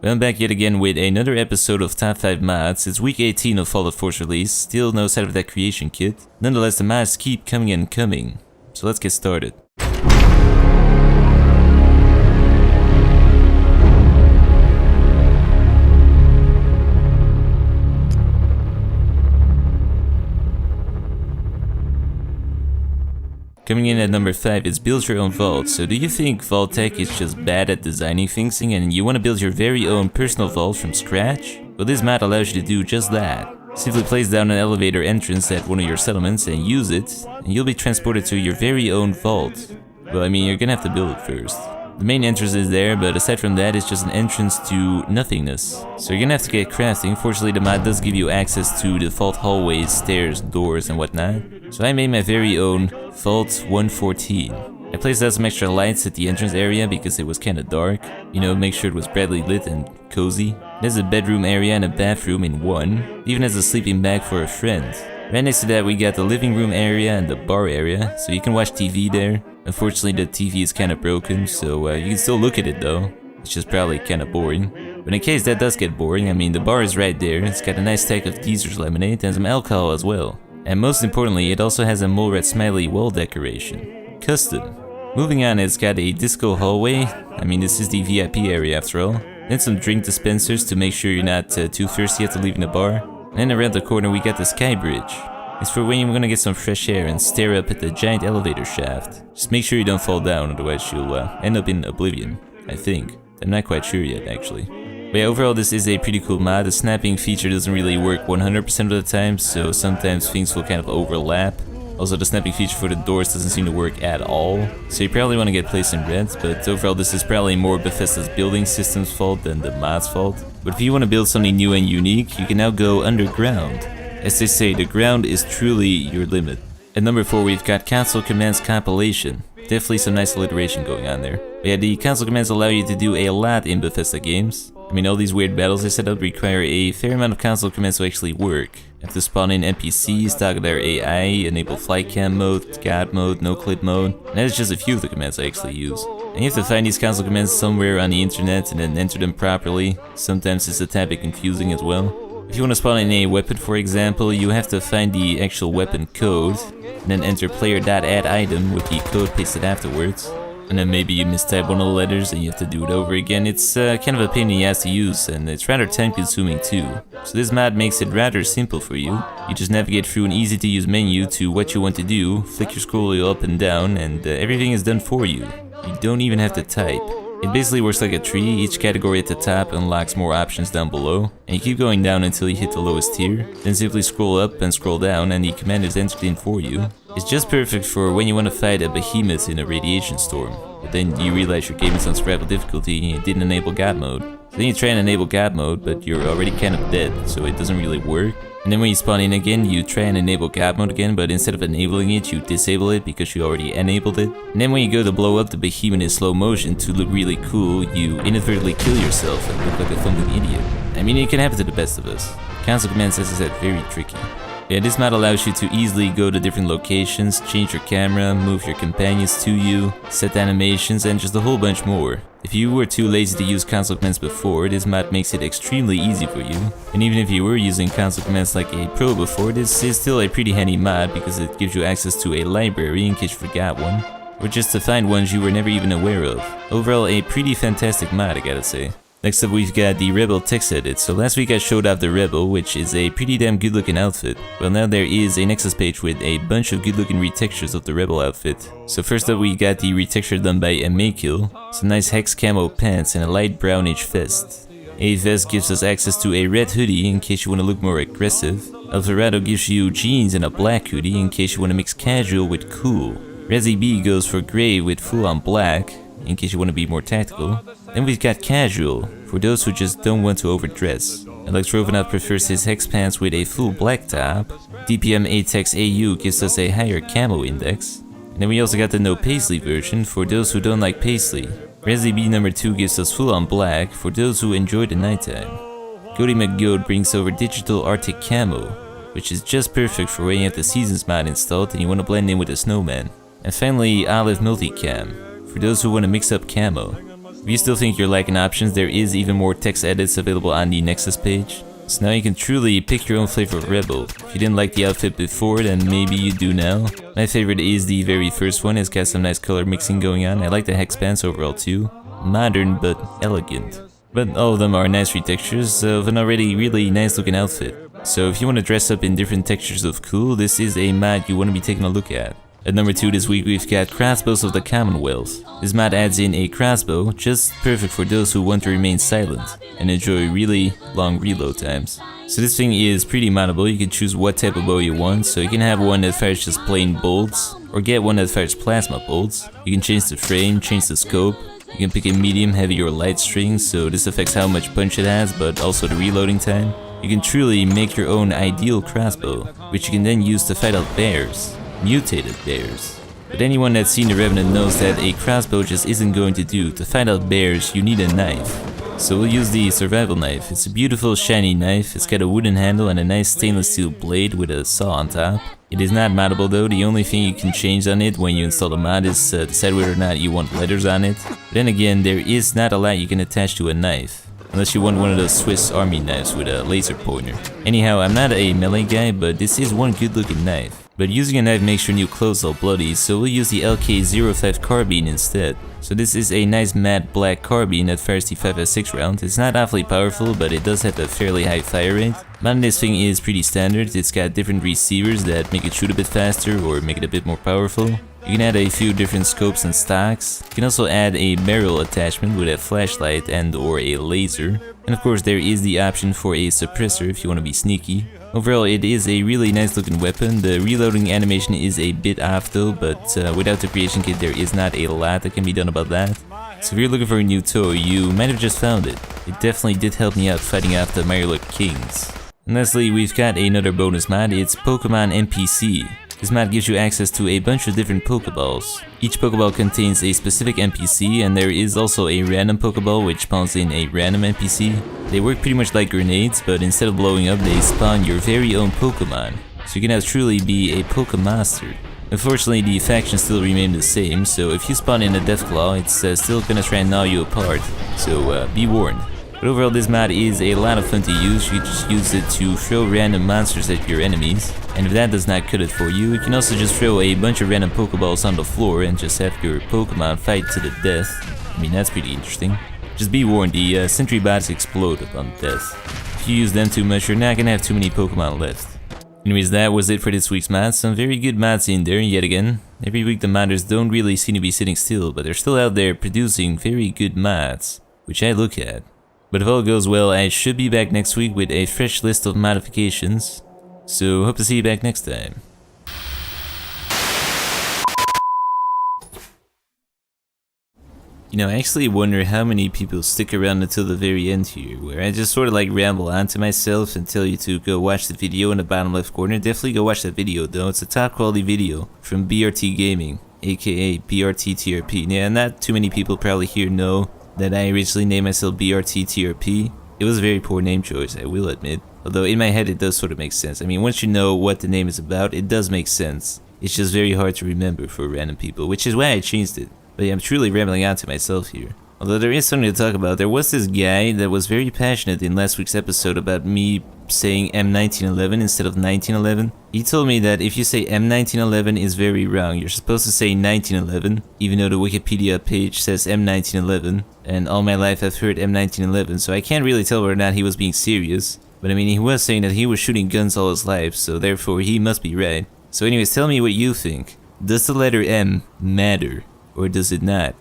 Well, I'm back yet again with another episode of Top 5 Mods. It's week 18 of Fallout 4's release, still no sight of that creation kit. Nonetheless, the mods keep coming and coming, so let's get started. Coming in at number 5 is build your own vault. So do you think Vault Tech is just bad at designing things and you want to build your very own personal vault from scratch? Well, this mod allows you to do just that. Simply place down an elevator entrance at one of your settlements and use it, and you'll be transported to your very own vault. Well, I mean, you're gonna have to build it first. The main entrance is there, but aside from that, it's just an entrance to nothingness. So you're gonna have to get crafting. Fortunately, the mod does give you access to the vault hallways, stairs, doors, and whatnot. So I made my very own Vault 114. I placed out some extra lights at the entrance area because it was kinda dark. You know, make sure it was brightly lit and cozy. There's a bedroom area and a bathroom in one. Even has a sleeping bag for a friend. Right next to that we got the living room area and the bar area, so you can watch TV there. Unfortunately the TV is kinda broken, so you can still look at it though. It's just probably kinda boring. But in case that does get boring, I mean the bar is right there. It's got a nice stack of Deezer's lemonade and some alcohol as well. And most importantly, it also has a mole rat smiley wall decoration. Custom. Moving on, it's got a disco hallway. I mean, this is the VIP area after all. Then some drink dispensers to make sure you're not too thirsty after leaving the bar. And then around the corner we got the sky bridge. It's for when you're gonna get some fresh air and stare up at the giant elevator shaft. Just make sure you don't fall down, otherwise you'll end up in oblivion, I think. I'm not quite sure yet, actually. But yeah, overall this is a pretty cool mod. The snapping feature doesn't really work 100% of the time, so sometimes things will kind of overlap. Also, the snapping feature for the doors doesn't seem to work at all, so you probably want to get placed in red, but overall this is probably more Bethesda's building system's fault than the mod's fault. But if you want to build something new and unique, you can now go underground. As they say, the ground is truly your limit. At number 4 we've got console commands compilation. Definitely some nice alliteration going on there. But yeah, the console commands allow you to do a lot in Bethesda games. I mean, all these weird battles I set up require a fair amount of console commands to actually work. You have to spawn in NPCs, toggle their AI, enable flight cam mode, God mode, no clip mode, and that is just a few of the commands I actually use. And you have to find these console commands somewhere on the internet and then enter them properly. Sometimes it's a tad bit confusing as well. If you want to spawn in a weapon, for example, you have to find the actual weapon code, and then enter player.add-item with the code pasted afterwards. And then maybe you mistype one of the letters and you have to do it over again. It's kind of a pain in the ass to use, and it's rather time consuming too. So this mod makes it rather simple for you. You just navigate through an easy to use menu to what you want to do, flick your scroll wheel up and down, and everything is done for you. You don't even have to type. It basically works like a tree. Each category at the top unlocks more options down below, and you keep going down until you hit the lowest tier. Then simply scroll up and scroll down and the command is entered in for you. It's just perfect for when you want to fight a behemoth in a radiation storm, but then you realize your game is on survival difficulty and you didn't enable God mode. So then you try and enable God mode, but you're already kind of dead, so it doesn't really work. And then when you spawn in again, you try and enable God mode again, but instead of enabling it, you disable it because you already enabled it. And then when you go to blow up the behemoth in slow motion to look really cool, you inadvertently kill yourself and look like a fumbling idiot. I mean, it can happen to the best of us. Console commands, as I said, very tricky. Yeah, this mod allows you to easily go to different locations, change your camera, move your companions to you, set animations, and just a whole bunch more. If you were too lazy to use console commands before, this mod makes it extremely easy for you. And even if you were using console commands like a pro before, this is still a pretty handy mod because it gives you access to a library in case you forgot one, or just to find ones you were never even aware of. Overall, a pretty fantastic mod, I gotta say. Next up we've got the Rebel TEX-EDITS. So last week I showed off the Rebel, which is a pretty damn good looking outfit. Well, now there is a Nexus page with a bunch of good looking retextures of the Rebel outfit. So first up we got the retexture done by Amakil, some nice hex camo pants and a light brownish vest. A vest gives us access to a red hoodie in case you want to look more aggressive. Alvarado gives you jeans and a black hoodie in case you want to mix casual with cool. Resi B goes for gray with full on black, in case you want to be more tactical. Then we've got casual, for those who just don't want to overdress. Alex Rovanov prefers his hex pants with a full black top. DPM ATEX AU gives us a higher camo index. And then we also got the no paisley version for those who don't like paisley. Resi B number 2 gives us full on black for those who enjoy the nighttime. Cody McGoat brings over digital Arctic camo, which is just perfect for when you have the seasons mod installed and you want to blend in with a snowman. And finally Olive Multicam, for those who want to mix up camo. If you still think you're lacking options, there is even more text edits available on the Nexus page. So now you can truly pick your own flavor of rebel. If you didn't like the outfit before, then maybe you do now. My favorite is the very first one, it's got some nice color mixing going on. I like the hex pants overall too. Modern but elegant. But all of them are nice retextures of an already really nice looking outfit. So if you want to dress up in different textures of cool, this is a mod you want to be taking a look at. At number 2 this week we've got Crossbows of the Commonwealth. This mod adds in a crossbow, just perfect for those who want to remain silent and enjoy really long reload times. So this thing is pretty moddable, you can choose what type of bow you want, so you can have one that fires just plain bolts, or get one that fires plasma bolts. You can change the frame, change the scope, you can pick a medium, heavy or light string, so this affects how much punch it has, but also the reloading time. You can truly make your own ideal crossbow, which you can then use to fight out bears. Mutated bears. But anyone that's seen the Revenant knows that a crossbow just isn't going to do. To fight out bears, you need a knife. So we'll use the survival knife. It's a beautiful shiny knife, it's got a wooden handle and a nice stainless steel blade with a saw on top. It is not moddable though, the only thing you can change on it when you install the mod is decide whether or not you want letters on it. But then again, there is not a lot you can attach to a knife. Unless you want one of those Swiss army knives with a laser pointer. Anyhow, I'm not a melee guy, but this is one good looking knife. But using a knife makes your new clothes all bloody, so we'll use the LK05 carbine instead. So this is a nice matte black carbine that fires the 5.6 round. It's not awfully powerful, but it does have a fairly high fire rate. Mounting this thing is pretty standard, it's got different receivers that make it shoot a bit faster or make it a bit more powerful. You can add a few different scopes and stocks. You can also add a barrel attachment with a flashlight and or a laser. And of course there is the option for a suppressor if you want to be sneaky. Overall it is a really nice looking weapon. The reloading animation is a bit off though, but without the creation kit there is not a lot that can be done about that. So if you're looking for a new toy, you might have just found it. It definitely did help me out fighting off the Mirelurk Kings. And lastly, we've got another bonus mod, it's POKENONNPC. This mod gives you access to a bunch of different Pokeballs. Each Pokeball contains a specific NPC, and there is also a random Pokeball which spawns in a random NPC. They work pretty much like grenades, but instead of blowing up, they spawn your very own Pokemon. So you can now truly be a PokeMaster. Unfortunately, the factions still remain the same, so if you spawn in a Deathclaw, it's still gonna try and gnaw you apart. So be warned. But overall, this mod is a lot of fun to use. You can just use it to throw random monsters at your enemies. And if that does not cut it for you, you can also just throw a bunch of random Pokeballs on the floor and just have your Pokemon fight to the death. I mean, that's pretty interesting. Just be warned, the sentry bots explode upon death. If you use them too much, you're not gonna have too many Pokemon left. Anyways, that was it for this week's mods. Some very good mods in there yet again. Every week the modders don't really seem to be sitting still, but they're still out there producing very good mods, which I look at. But if all goes well, I should be back next week with a fresh list of modifications. So hope to see you back next time. You know, I actually wonder how many people stick around until the very end here, where I just sort of like ramble on to myself and tell you to go watch the video in the bottom left corner. Definitely go watch that video though, it's a top quality video from BRT Gaming, aka BRT-TRP. Yeah, not too many people probably here know that I originally named myself BRT-TRP. It was a very poor name choice, I will admit. Although in my head it does sort of make sense. I mean, once you know what the name is about, it does make sense. It's just very hard to remember for random people, which is why I changed it. But yeah, I'm truly rambling on to myself here. Although there is something to talk about. There was this guy that was very passionate in last week's episode about me saying M1911 instead of 1911. He told me that if you say M1911 is very wrong. You're supposed to say 1911, even though the Wikipedia page says M1911. And all my life I've heard M1911, so I can't really tell whether or not he was being serious. But I mean, he was saying that he was shooting guns all his life, so therefore he must be right. So anyways, tell me what you think. Does the letter M matter, or does it not?